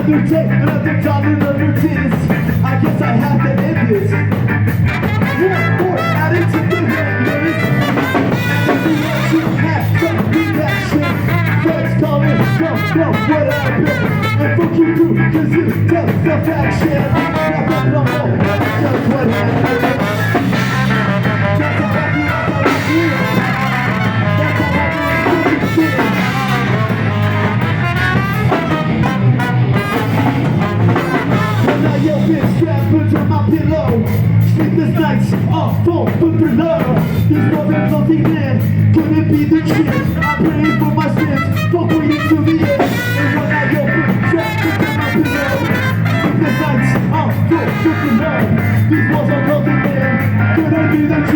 Another day, another dollar, another tears. I guess I have to end this. One more added to the madness. And if you want to have some reaction, friends calling, go, what happened? And fuck you too, cause you tell the faction. Not that no more, just what happened. That's how I feel, that's how I feel. That's how I feel. When I yell bitch, strapped into my pillow. Sleepless nights are full from below. This wasn't floating in, couldn't be the shit. I prayed for my sins, fuck way into the end. And when I yell bitch, strapped into my pillow. Sleepless nights are full from below. This wasn't floating in, couldn't be the shit.